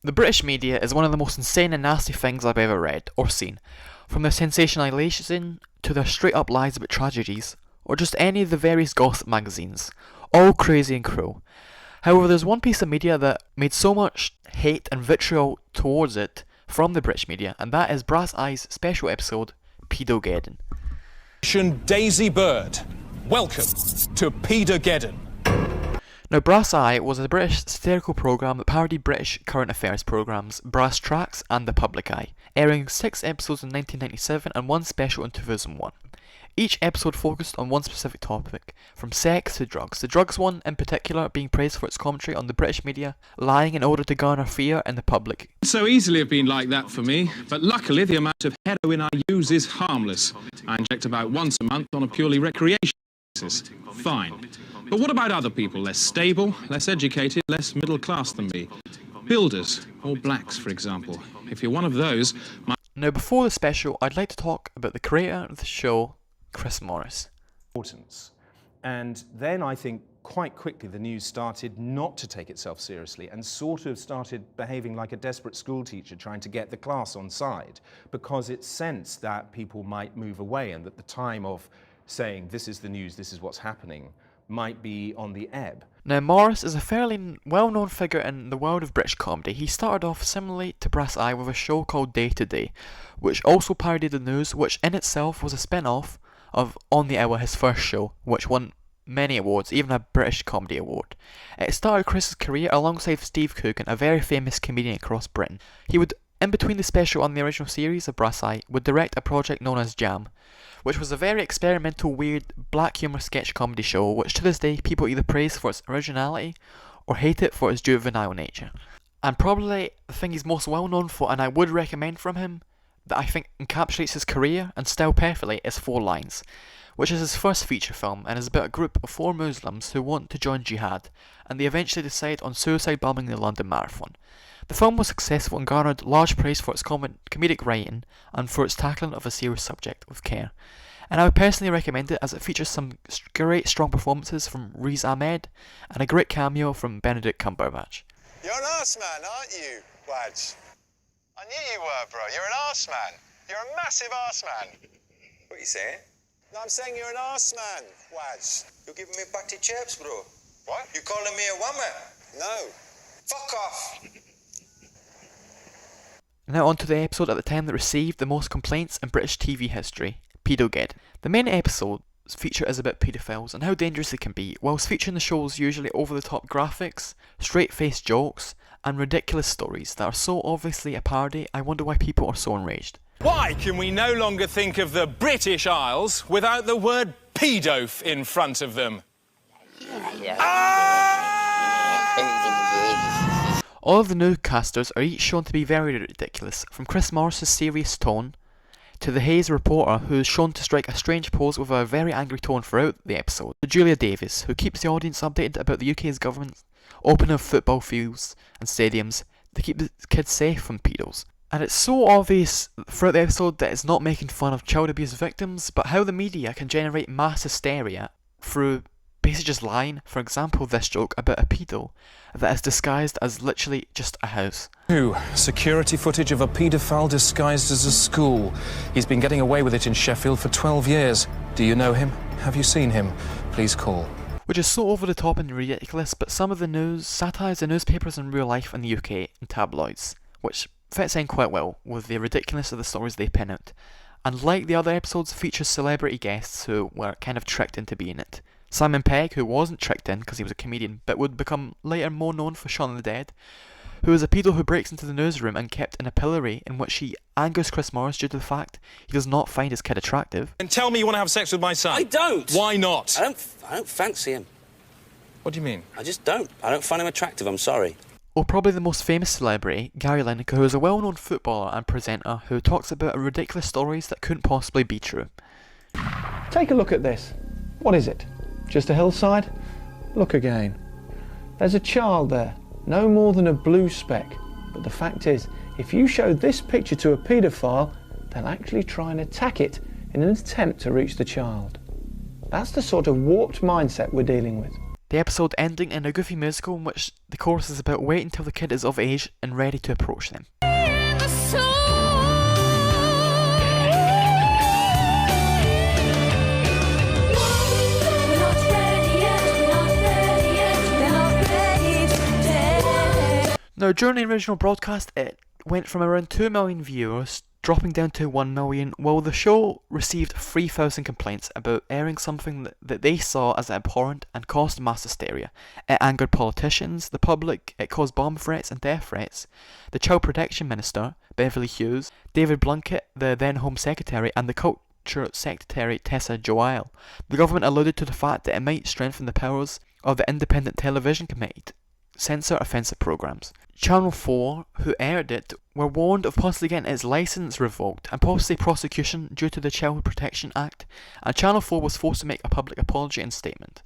The British media is one of the most insane and nasty things I've ever read or seen. From their sensationalisation to their straight up lies about tragedies, or just any of the various gossip magazines. All crazy and cruel. However, there's one piece of media that made so much hate and vitriol towards it from the British media, and that is Brass Eye's special episode, Paedogeddon. Daisy Bird, welcome to Paedogeddon. Now, Brass Eye was a British satirical programme that parodied British current affairs programmes Brass Tracks and The Public Eye, airing 6 episodes in 1997 and 1 special in 2001. Each episode focused on one specific topic, from sex to drugs, the drugs one in particular being praised for its commentary on the British media lying in order to garner fear in the public. So easily have been like that for me, but luckily the amount of heroin I use is harmless. I inject about once a month on a purely recreational basis. Fine. But what about other people, less stable, less educated, less middle class than me? Builders, or blacks, for example. If you're one of those... Now, before the special, I'd like to talk about the creator of the show, Chris Morris. And then I think quite quickly the news started not to take itself seriously and sort of started behaving like a desperate school teacher trying to get the class on side, because it sensed that people might move away and that the time of saying this is the news, this is what's happening, might be on the ebb. Now, Morris is a fairly well-known figure in the world of British comedy. He started off similarly to Brass Eye with a show called Day to Day, which also parodied the news, which in itself was a spin-off of On the Hour, his first show, which won many awards, even a British Comedy Award. It started Chris's career alongside Steve Coogan, a very famous comedian across Britain. He would, in between the special and the original series of Brass Eye, would direct a project known as Jam, which was a very experimental, weird, black humour sketch comedy show, which to this day people either praise for its originality or hate it for its juvenile nature. And probably the thing he's most well known for, and I would recommend from him, that I think encapsulates his career and style perfectly, is 4 Lines, which is his first feature film and is about a group of 4 Muslims who want to join jihad, and they eventually decide on suicide bombing the London Marathon. The film was successful and garnered large praise for its comedic writing and for its tackling of a serious subject with care. And I would personally recommend it as it features some great strong performances from Riz Ahmed and a great cameo from Benedict Cumberbatch. You're an arse man, aren't you, Wadge? I knew you were, bro. You're an arse man. You're a massive arse man. What are you saying? No, I'm saying you're an arse man, Wadge. You're giving me batty chaps, bro. What? You calling me a whammer? No. Fuck off! Now on to the episode at the time that received the most complaints in British TV history, Paedogeddon. The main episode's feature is about paedophiles and how dangerous they can be, whilst featuring the show's usually over-the-top graphics, straight-faced jokes, and ridiculous stories that are so obviously a parody. I wonder why people are so enraged. Why can we no longer think of the British Isles without the word pedof in front of them? All of the newscasters are each shown to be very ridiculous, from Chris Morris's serious tone to the Hayes reporter, who is shown to strike a strange pose with a very angry tone throughout the episode, to Julia Davis, who keeps the audience updated about the UK's government's opening of football fields and stadiums to keep the kids safe from pedos. And it's so obvious throughout the episode that it's not making fun of child abuse victims, but how the media can generate mass hysteria through basically just lying. For example, this joke about a pedo that is disguised as literally just a house. Security footage of a paedophile disguised as a school. He's been getting away with it in Sheffield for 12 years. Do you know him? Have you seen him? Please call. Which is so over the top and ridiculous, but some of the news satires the newspapers in real life in the UK and tabloids, which fits in quite well with the ridiculousness of the stories they pin out. And like the other episodes, features celebrity guests who were kind of tricked into being it. Simon Pegg, who wasn't tricked in because he was a comedian, but would become later more known for Shaun of the Dead, who is a pedo who breaks into the newsroom and kept in a pillory in which he angers Chris Morris due to the fact he does not find his kid attractive. And tell me you want to have sex with my son. I don't. Why not? I don't fancy him. What do you mean? I just don't. I don't find him attractive, I'm sorry. Or probably the most famous celebrity, Gary Lineker, who is a well-known footballer and presenter who talks about ridiculous stories that couldn't possibly be true. Take a look at this. What is it? Just a hillside? Look again. There's a child there, no more than a blue speck. But the fact is, if you show this picture to a paedophile, they'll actually try and attack it in an attempt to reach the child. That's the sort of warped mindset we're dealing with. The episode ending in a goofy musical in which the chorus is about waiting until the kid is of age and ready to approach them. Now, during the original broadcast, it went from around 2 million viewers, dropping down to 1 million, while the show received 3,000 complaints about airing something that they saw as abhorrent and caused mass hysteria. It angered politicians, the public, it caused bomb threats and death threats. The Child Protection Minister, Beverly Hughes, David Blunkett, the then Home Secretary, and the Culture Secretary, Tessa Joyle. The government alluded to the fact that it might strengthen the powers of the Independent Television Committee to censor offensive programmes. Channel 4, who aired it, were warned of possibly getting its licence revoked and possibly prosecution due to the Child Protection Act, and Channel 4 was forced to make a public apology and statement.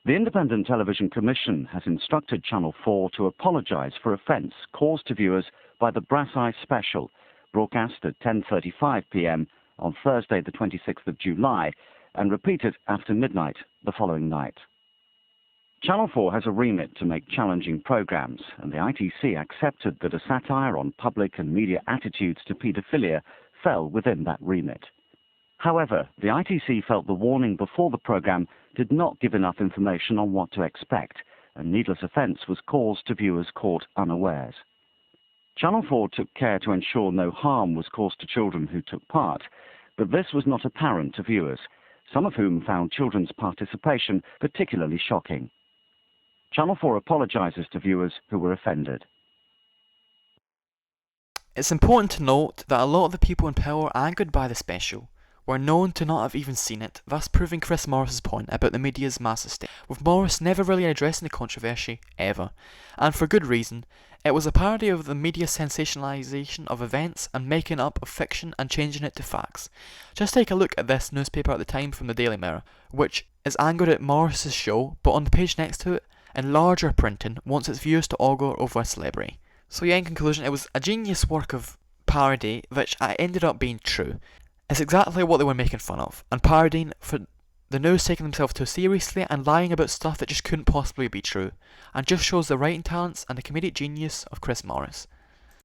The Independent Television Commission has instructed Channel 4 to apologise for offence caused to viewers by the Brass Eye Special, broadcast at 10:35 p.m. on Thursday the 26th of July, and repeated after midnight the following night. Channel 4 has a remit to make challenging programmes, and the ITC accepted that a satire on public and media attitudes to paedophilia fell within that remit. However, the ITC felt the warning before the programme did not give enough information on what to expect, and needless offence was caused to viewers caught unawares. Channel 4 took care to ensure no harm was caused to children who took part, but this was not apparent to viewers, some of whom found children's participation particularly shocking. Channel 4 apologises to viewers who were offended. It's important to note that a lot of the people in power angered by the special were known to not have even seen it, thus proving Chris Morris's point about the media's mass hysteria, with Morris never really addressing the controversy, ever. And for good reason. It was a parody of the media's sensationalisation of events and making up of fiction and changing it to facts. Just take a look at this newspaper at the time from the Daily Mirror, which is angered at Morris's show, but on the page next to it, in larger printing, wants its viewers to augur over a celebrity. So yeah, in conclusion, it was a genius work of parody, which ended up being true. It's exactly what they were making fun of, and parodying for the news taking themselves too seriously and lying about stuff that just couldn't possibly be true, and just shows the writing talents and the comedic genius of Chris Morris.